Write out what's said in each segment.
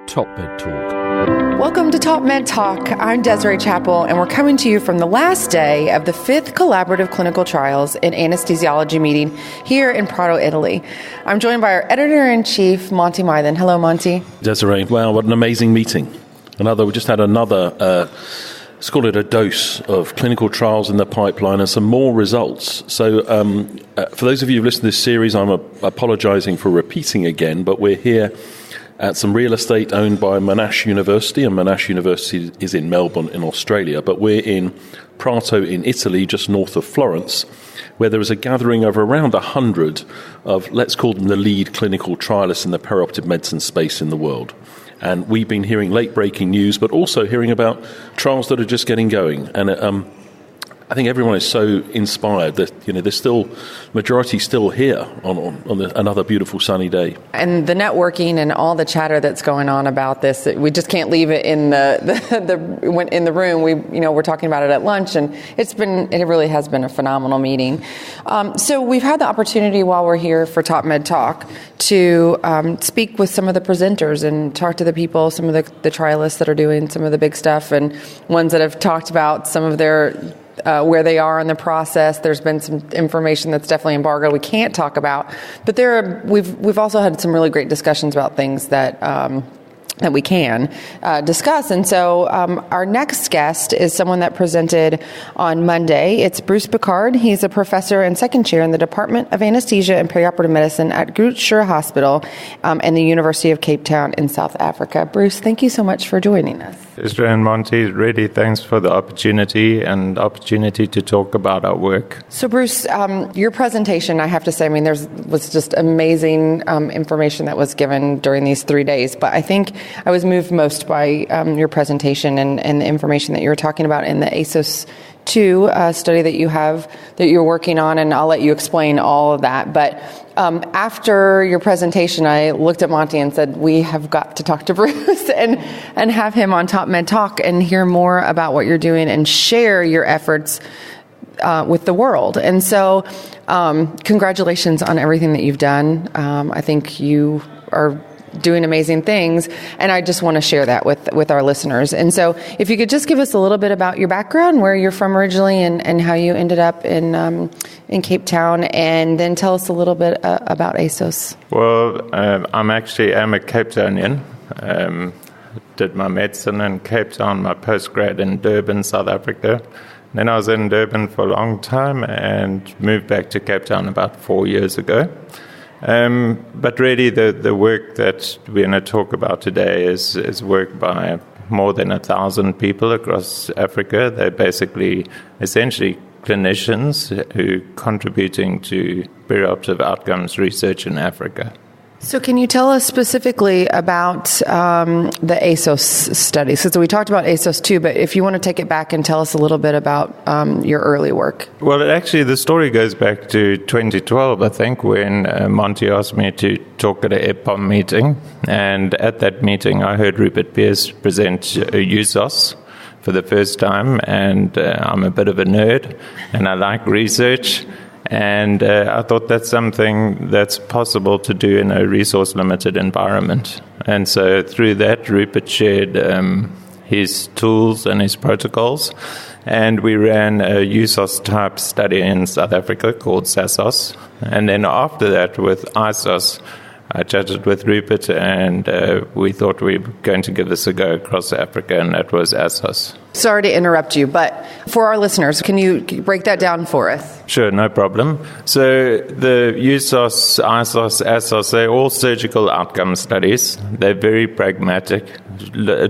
TopMedTalk. Welcome to TopMedTalk. I'm Desiree Chappell, and we're coming to you from the last day of the 5th Collaborative Clinical Trials in Anaesthesiology Meeting here in Prato, Italy. I'm joined by our Editor-in-Chief, Monty Mythen. Hello, Monty. Desiree, wow, what an amazing meeting. We just had another, let's call it a dose of clinical trials in the pipeline and some more results. So for those of you who've listened to this series, I'm apologising for repeating again, but we're here at some real estate owned by Monash University, and Monash University is in Melbourne in Australia, but we're in Prato in Italy, just north of Florence, where there is a gathering of around 100 of, let's call them the lead clinical trialists in the perioperative medicine space in the world. And we've been hearing late-breaking news, but also hearing about trials that are just getting going. And I think everyone is so inspired that, there's still majority still here on another beautiful sunny day. And the networking and all the chatter that's going on about this, we just can't leave it in the room. We're talking about it at lunch, and it really has been a phenomenal meeting. So we've had the opportunity while we're here for TopMedTalk to speak with some of the presenters and talk to the people, some of the trialists that are doing some of the big stuff, and ones that have talked about some of their where they are in the process. There's been some information that's definitely embargoed we can't talk about, but we've also had some really great discussions about things that we can discuss. And so our next guest is someone that presented on Monday. It's Bruce Biccard. He's a professor and second chair in the Department of Anesthesia and Perioperative Medicine at Groote Hospital and the University of Cape Town in South Africa. Bruce, thank you so much for joining us. Desiree and Monty, really thanks for the opportunity to talk about our work. So Bruce, your presentation, I have to say, there was just amazing information that was given during these 3 days, but I think I was moved most by your presentation and the information that you were talking about in the ASOS-2 study that you're working on, and I'll let you explain all of that. But after your presentation, I looked at Monty and said, we have got to talk to Bruce and have him on TopMedTalk and hear more about what you're doing and share your efforts with the world. And so congratulations on everything that you've done. I think you are doing amazing things, and I just want to share that with our listeners. And so if you could just give us a little bit about your background, where you're from originally, and how you ended up in Cape Town, and then tell us a little bit about ASOS. Well, I'm a Cape Townian. Did my medicine in Cape Town, my postgrad in Durban, South Africa. Then I was in Durban for a long time and moved back to Cape Town about 4 years ago. But really the work that we're going to talk about today is work by more than 1,000 people across Africa. They're essentially clinicians who are contributing to perioperative outcomes research in Africa. So can you tell us specifically about the ASOS study? So we talked about ASOS-2, but if you want to take it back and tell us a little bit about your early work. Well, the story goes back to 2012, I think, when Monty asked me to talk at a EPOM meeting. And at that meeting, I heard Rupert Pearce present USOS for the first time. And I'm a bit of a nerd, and I like research. And I thought that's something that's possible to do in a resource-limited environment. And so through that, Rupert shared his tools and his protocols. And we ran a USOS-type study in South Africa called SASUS. And then after that, with ISOS, I chatted with Rupert, and we thought we were going to give this a go across Africa, and that was ASOS. Sorry to interrupt you, but for our listeners, can you break that down for us? Sure, no problem. So the USOS, ISOS, ASOS, they're all surgical outcome studies. They're very pragmatic,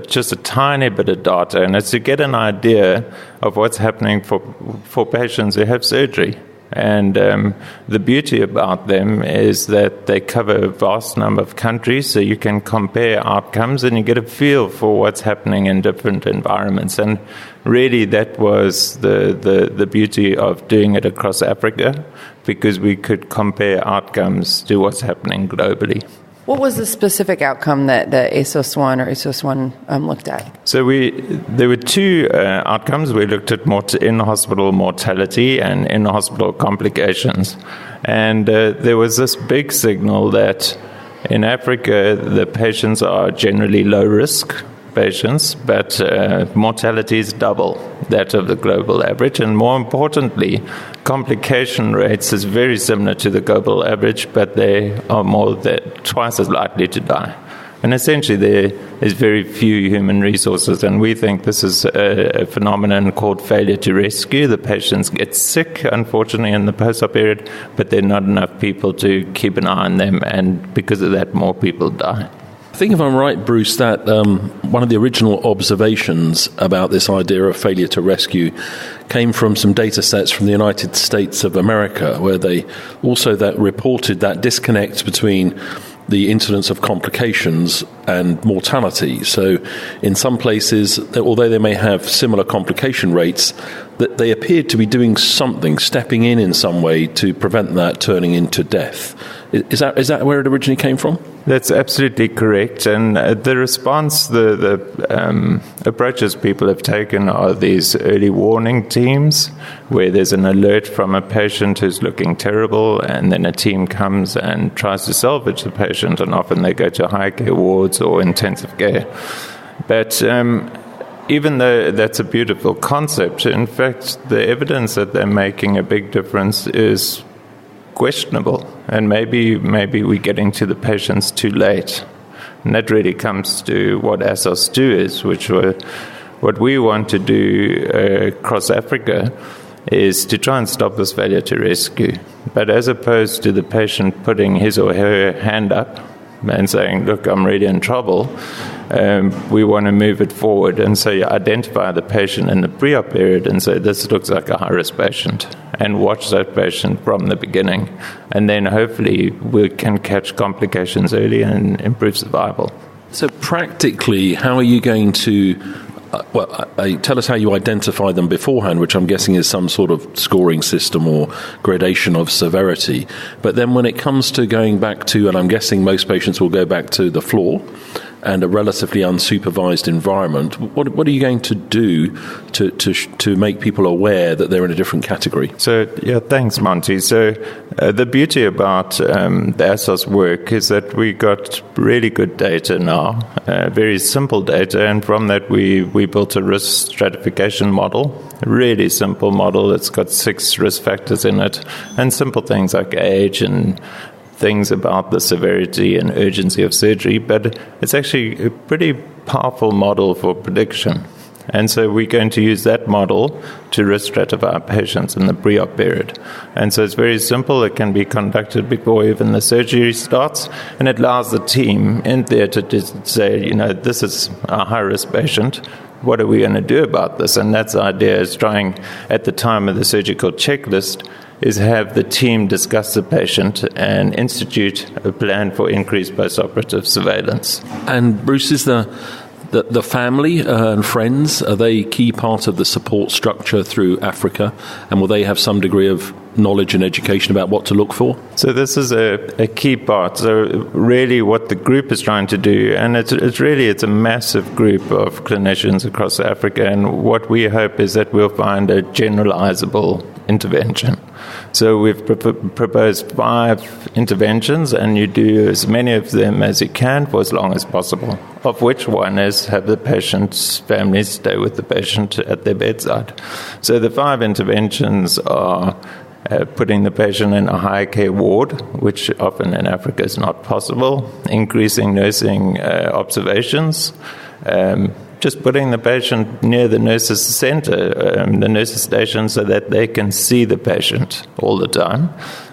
just a tiny bit of data, and it's to get an idea of what's happening for patients who have surgery. And the beauty about them is that they cover a vast number of countries, so you can compare outcomes and you get a feel for what's happening in different environments. And really that was the beauty of doing it across Africa, because we could compare outcomes to what's happening globally. What was the specific outcome that the ASOS-1 or ASOS-1 looked at? So there were two outcomes. We looked at in-hospital mortality and in-hospital complications. And there was this big signal that In Africa, the patients are generally low risk patients, but mortality is double that of the global average, and more importantly, complication rates is very similar to the global average, but they are twice as likely to die. And essentially, there is very few human resources, and we think this is a phenomenon called failure to rescue. The patients get sick, unfortunately, in the post-op period, but there are not enough people to keep an eye on them, and because of that, more people die. I think if I'm right, Bruce, that one of the original observations about this idea of failure to rescue came from some data sets from the United States of America, where they also reported that disconnect between the incidence of complications and mortality. So in some places, although they may have similar complication rates, that they appeared to be doing something, stepping in some way to prevent that turning into death. Is that where it originally came from? That's absolutely correct. And the response, the approaches people have taken are these early warning teams, where there's an alert from a patient who's looking terrible, and then a team comes and tries to salvage the patient, and often they go to high care wards or intensive care. But even though that's a beautiful concept, in fact, the evidence that they're making a big difference is questionable, and maybe we're getting to the patients too late. And that really comes to what ASOS do is, what we want to do across Africa is to try and stop this failure to rescue. But as opposed to the patient putting his or her hand up and saying, look, I'm really in trouble, we want to move it forward. And so you identify the patient in the pre-op period and say, this looks like a high-risk patient, and watch that patient from the beginning. And then hopefully we can catch complications early and improve survival. So practically, how are you going to tell us how you identify them beforehand, which I'm guessing is some sort of scoring system or gradation of severity. But then when it comes to going back to, and I'm guessing most patients will go back to the floor and a relatively unsupervised environment, what are you going to do to make people aware that they're in a different category? So, yeah, thanks, Monty. So the beauty about the ASOS work is that we got really good data now, very simple data, and from that we built a risk stratification model, a really simple model. It's got 6 risk factors in it, and simple things like age and things about the severity and urgency of surgery, but it's actually a pretty powerful model for prediction. And so we're going to use that model to risk stratify patients in the pre-op period. And so it's very simple. It can be conducted before even the surgery starts, and it allows the team in theatre to say, this is a high-risk patient. What are we going to do about this? And that's the idea, is trying at the time of the surgical checklist is have the team discuss the patient and institute a plan for increased post-operative surveillance. And Bruce, is the family and friends, are they key part of the support structure through Africa? And will they have some degree of knowledge and education about what to look for? So this is a key part. So really what the group is trying to do, and it's a massive group of clinicians across Africa, and what we hope is that we'll find a generalizable intervention. So we've proposed 5 interventions, and you do as many of them as you can for as long as possible, of which one is have the patient's family stay with the patient at their bedside. So the 5 interventions are putting the patient in a high care ward, which often in Africa is not possible, increasing nursing observations, just putting the patient near the nurse's center, the nurse's station, so that they can see the patient all the time.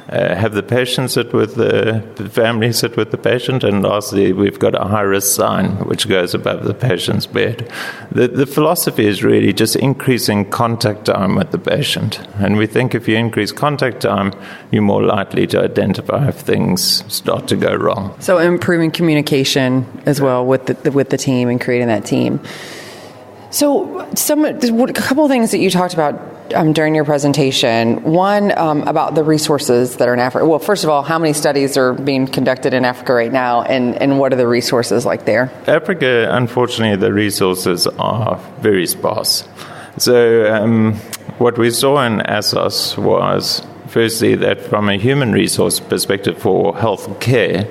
Have the patient sit with the family sit with the patient, and lastly, we've got a high-risk sign which goes above the patient's bed. The philosophy is really just increasing contact time with the patient, and we think if you increase contact time, you're more likely to identify if things start to go wrong. So improving communication as well with the team and creating that team. So a couple of things that you talked about during your presentation. One, about the resources that are in Africa. Well, first of all, how many studies are being conducted in Africa right now, and what are the resources like there? Africa, unfortunately, the resources are very sparse. So what we saw in ASOS was, firstly, that from a human resource perspective for health care,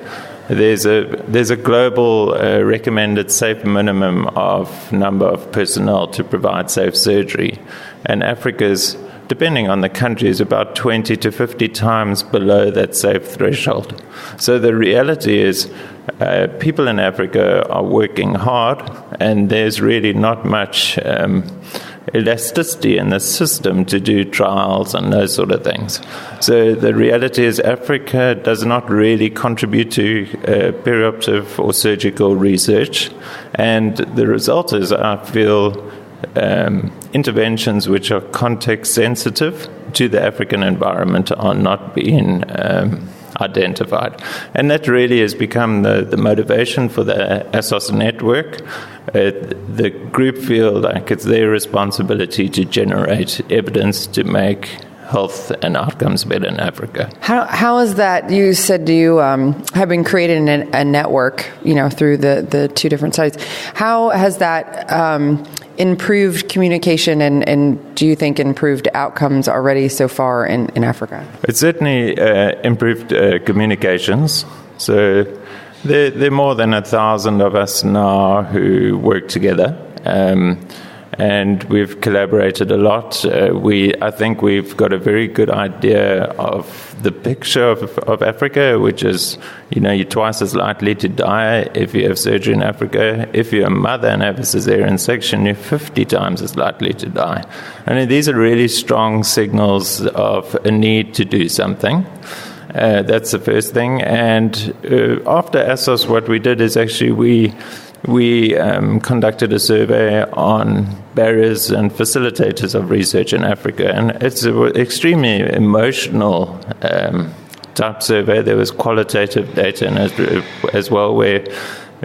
there's a global recommended safe minimum of number of personnel to provide safe surgery, and Africa's, depending on the country, is about 20 to 50 times below that safe threshold. So the reality is people in Africa are working hard, and there's really not much elasticity in the system to do trials and those sort of things. So the reality is Africa does not really contribute to perioperative or surgical research, and the result is, I feel, interventions which are context sensitive to the African environment are not being identified. And that really has become the motivation for the ASOS network. The group feel like it's their responsibility to generate evidence to make health and outcomes better in Africa. How is that? You said you have been creating a network, through the two different sites. How has that improved communication and do you think improved outcomes already so far in Africa? It's certainly improved communications. So there are more than 1,000 of us now who work together. And we've collaborated a lot. I think we've got a very good idea of the picture of Africa, which is, you're twice as likely to die if you have surgery in Africa. If you're a mother and have a cesarean section, you're 50 times as likely to die. These are really strong signals of a need to do something. That's the first thing. And after ASOS, what we did is actually we conducted a survey on barriers and facilitators of research in Africa, and it's an extremely emotional type survey. There was qualitative data in it as well, where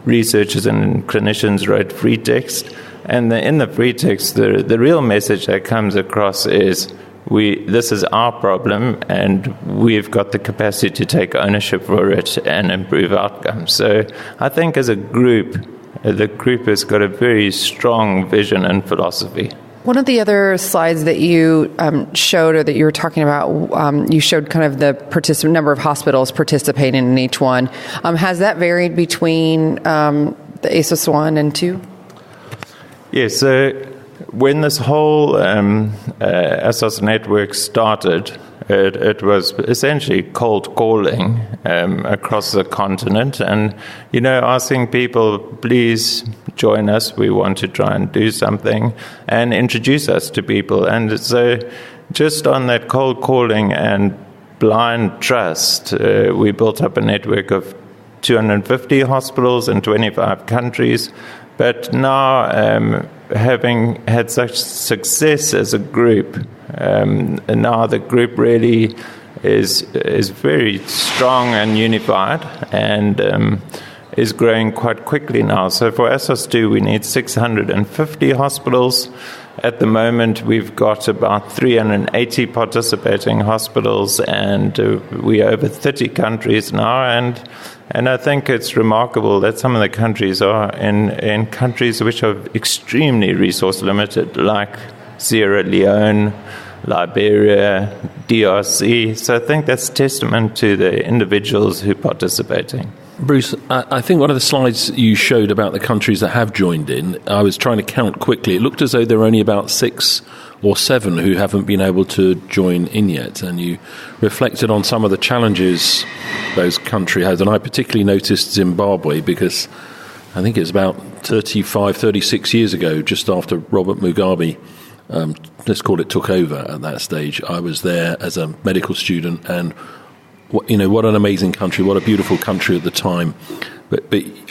researchers and clinicians wrote free text, and in the free text, the real message that comes across is this is our problem, and we've got the capacity to take ownership for it and improve outcomes. So I think as a group, the group has got a very strong vision and philosophy. One of the other slides that you showed, or that you were talking about, you showed kind of the number of hospitals participating in each one. Has that varied between the ASOS 1 and 2? Yes, so when this whole ASOS network started, it was essentially cold calling across the continent and, asking people, please join us. We want to try and do something and introduce us to people. And so just on that cold calling and blind trust, we built up a network of 250 hospitals in 25 countries. But now, having had such success as a group, now the group really is very strong and unified, and is growing quite quickly now. So for ASOS 2, we need 650 hospitals. At the moment, we've got about 380 participating hospitals, and we are over 30 countries now. And I think it's remarkable that some of the countries are in countries which are extremely resource limited, like Sierra Leone, Liberia, DRC. So I think that's testament to the individuals who are participating. Bruce, I think one of the slides you showed about the countries that have joined in, I was trying to count quickly. It looked as though there are only about 6 or 7 who haven't been able to join in yet. And you reflected on some of the challenges those countries had. And I particularly noticed Zimbabwe because I think it was about 35, 36 years ago, just after Robert Mugabe, let's call it, took over at that stage. I was there as a medical student, and what an amazing country, what a beautiful country at the time. But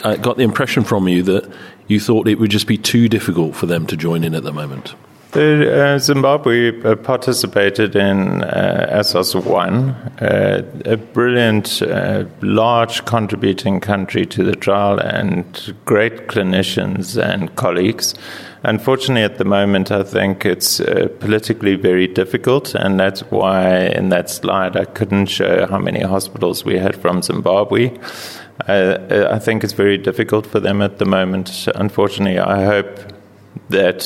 I got the impression from you that you thought it would just be too difficult for them to join in at the moment. Zimbabwe participated in ASOS 1, a brilliant, large contributing country to the trial and great clinicians and colleagues. Unfortunately, at the moment, I think it's politically very difficult, and that's why in that slide I couldn't show how many hospitals we had from Zimbabwe. I think it's very difficult for them at the moment. Unfortunately, I hope that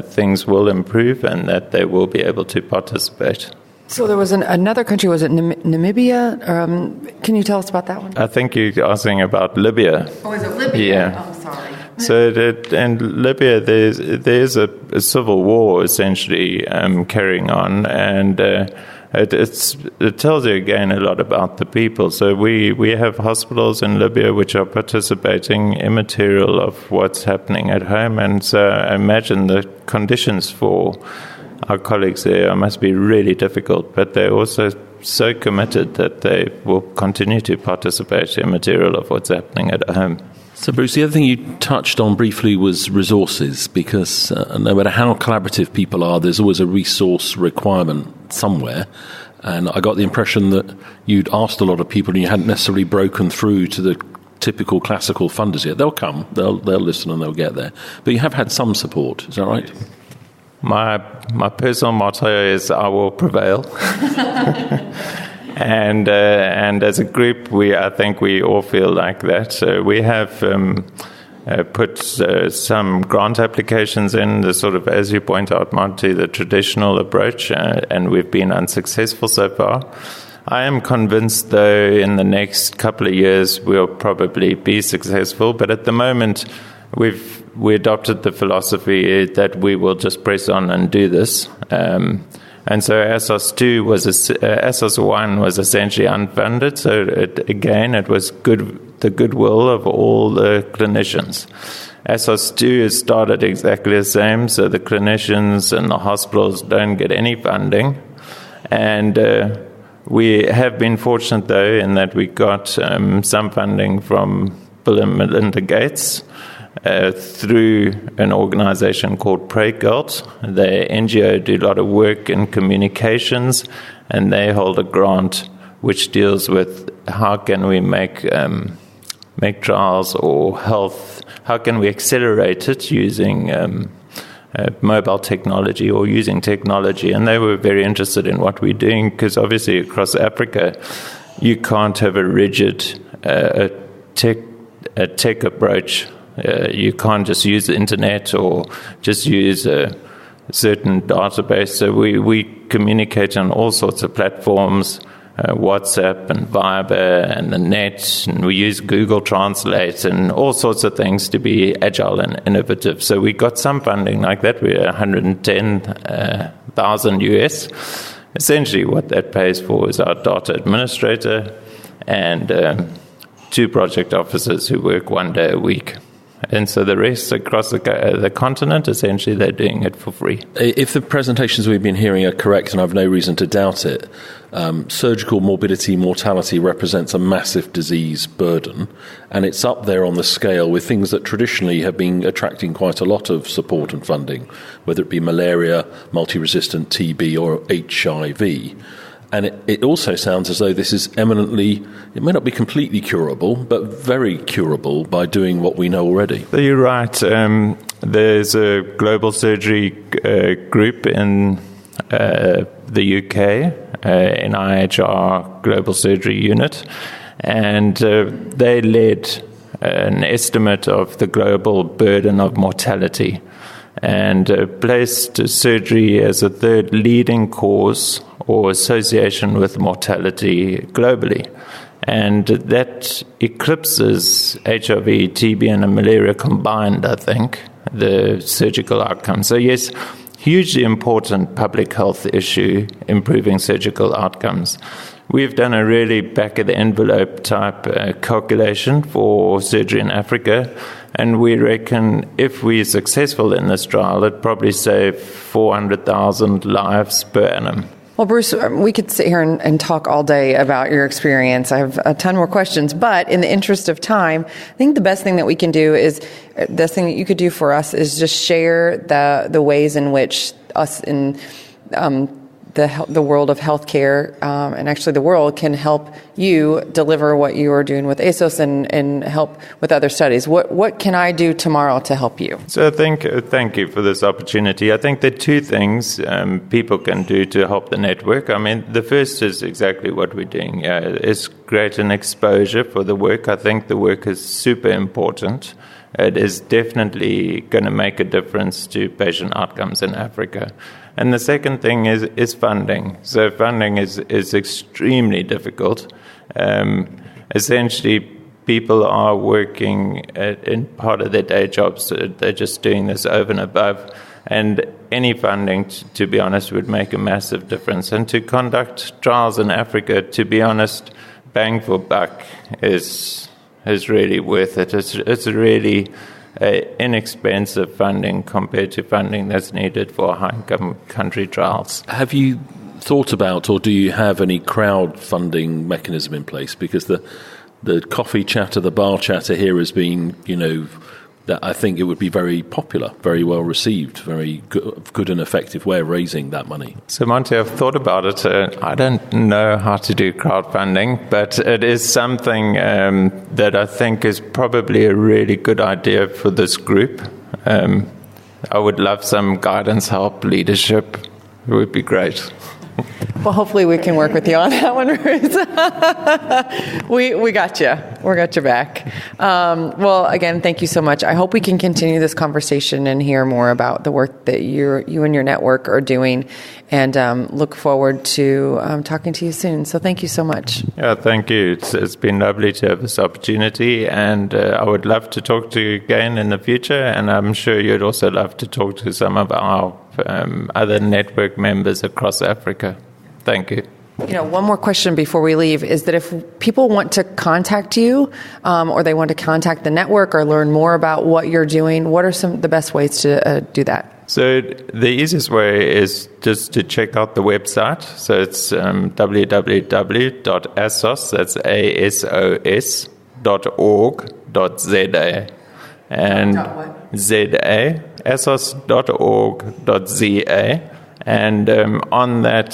things will improve and that they will be able to participate. So there was another country, was it Namibia? Can you tell us about that one? I think you're asking about Libya. Oh, is it Libya? Yeah. Oh, sorry. So in Libya, there's a civil war essentially carrying on, and it tells you again a lot about the people. So we have hospitals in Libya which are participating immaterial of what's happening at home, and so I imagine the conditions for our colleagues there must be really difficult, but they're also so committed that they will continue to participate immaterial of what's happening at home. So, Bruce, the other thing you touched on briefly was resources, because no matter how collaborative people are, there's always a resource requirement somewhere. And I got the impression that you'd asked a lot of people and you hadn't necessarily broken through to the typical classical funders yet. They'll come, they'll listen, and they'll get there. But you have had some support, is that right? My personal motto is I will prevail. And as a group, I think we all feel like that. So we have put some grant applications in, the sort of, as you point out, Monty, the traditional approach, and we've been unsuccessful so far. I am convinced, though, in the next couple of years we'll probably be successful, but at the moment we adopted the philosophy that we will just press on and do this. And so ASOS 1 was essentially unfunded, so it was the goodwill of all the clinicians. ASOS 2 has started exactly the same, so the clinicians and the hospitals don't get any funding. And we have been fortunate, though, in that we got some funding from Bill and Melinda Gates, through an organization called Prato. The NGO do a lot of work in communications, and they hold a grant which deals with how can we make trials or health, how can we accelerate it using mobile technology or using technology. And they were very interested in what we're doing, because obviously across Africa you can't have a rigid tech approach. You can't just use the internet or just use a certain database. So we communicate on all sorts of platforms, WhatsApp and Viber and the net, and we use Google Translate and all sorts of things to be agile and innovative. So we got some funding like that. We're $110,000 US. Essentially what that pays for is our data administrator and 2 project officers who work 1 day a week. And so the rest across the continent, essentially, they're doing it for free. If the presentations we've been hearing are correct, and I've no reason to doubt it, surgical morbidity mortality represents a massive disease burden, and it's up there on the scale with things that traditionally have been attracting quite a lot of support and funding, whether it be malaria, multi-resistant TB, or HIV. And it also sounds as though this is eminently, it may not be completely curable, but very curable by doing what we know already. So you're right. There's a global surgery group in the UK, NIHR Global Surgery Unit, and they led an estimate of the global burden of mortality and placed surgery as a third leading cause or association with mortality globally. And that eclipses HIV, TB, and malaria combined, I think, the surgical outcomes. So yes, hugely important public health issue, improving surgical outcomes. We've done a really back-of-the-envelope type calculation for surgery in Africa, and we reckon if we're successful in this trial, it'd probably save 400,000 lives per annum. Well, Bruce, we could sit here and talk all day about your experience. I have a ton more questions, but in the interest of time, I think the best thing that we can do is, the best thing that you could do for us is just share the ways in which us in the world of healthcare and actually the world can help you deliver what you are doing with ASOS and help with other studies. What can I do tomorrow to help you? So thank you for this opportunity. I think there are 2 things people can do to help the network. I mean, the first is exactly what we're doing. It's create an exposure for the work. I think the work is super important. it is definitely going to make a difference to patient outcomes in Africa. And the second thing is funding. So funding is extremely difficult. Essentially, people are working in part of their day jobs. They're just doing this over and above. And any funding, to be honest, would make a massive difference. And to conduct trials in Africa, to be honest, bang for buck is really worth it. It's really inexpensive funding compared to funding that's needed for high-income country trials. Have you thought about, or do you have any crowdfunding mechanism in place? Because the coffee chatter, the bar chatter here has been, that I think it would be very popular, very well received, very good and effective way of raising that money. So, Monty, I've thought about it. I don't know how to do crowdfunding, but it is something that I think is probably a really good idea for this group. I would love some guidance, help, leadership. It would be great. Well, hopefully we can work with you on that one, Bruce. We got you. We got your back. Well, again, thank you so much. I hope we can continue this conversation and hear more about the work that you and your network are doing, and look forward to talking to you soon. So thank you so much. Yeah, thank you. It's been lovely to have this opportunity, and I would love to talk to you again in the future, and I'm sure you'd also love to talk to some of our other network members across Africa. Thank you. One more question before we leave is that if people want to contact you or they want to contact the network or learn more about what you're doing, what are the best ways to do that? So the easiest way is just to check out the website. So it's www.asos, that's asos.org.za. And ZA, asos.org.za. And on that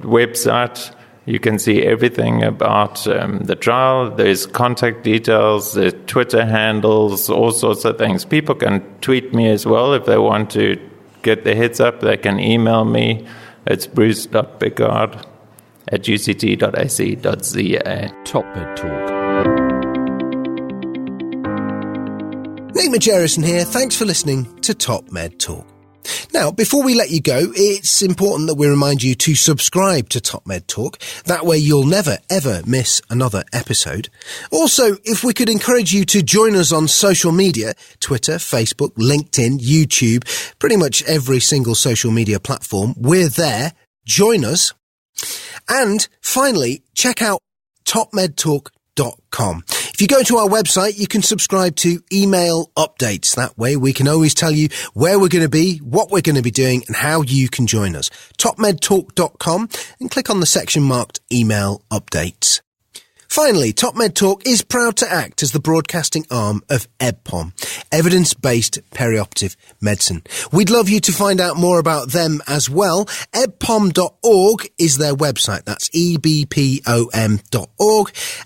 website, you can see everything about the trial. There's contact details, the Twitter handles, all sorts of things. People can tweet me as well if they want to get the heads up. They can email me. It's bruce.biccard@uct.ac.za. TopMedTalk. Nick Majerison here. Thanks for listening to TopMedTalk. Now, before we let you go, it's important that we remind you to subscribe to TopMedTalk. That way you'll never, ever miss another episode. Also, if we could encourage you to join us on social media, Twitter, Facebook, LinkedIn, YouTube, pretty much every single social media platform, we're there. Join us. And finally, check out TopMedTalk.com. If you go to our website, you can subscribe to email updates. That way we can always tell you where we're going to be, what we're going to be doing, and how you can join us. TopMedTalk.com, and click on the section marked email updates. Finally, TopMedTalk is proud to act as the broadcasting arm of EBPOM, Evidence-Based Perioperative Medicine. We'd love you to find out more about them as well. ebpom.org is their website. That's ebpom.org.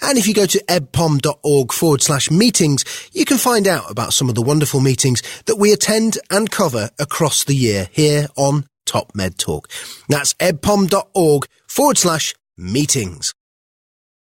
And if you go to ebpom.org/meetings, you can find out about some of the wonderful meetings that we attend and cover across the year here on TopMedTalk. That's ebpom.org/meetings.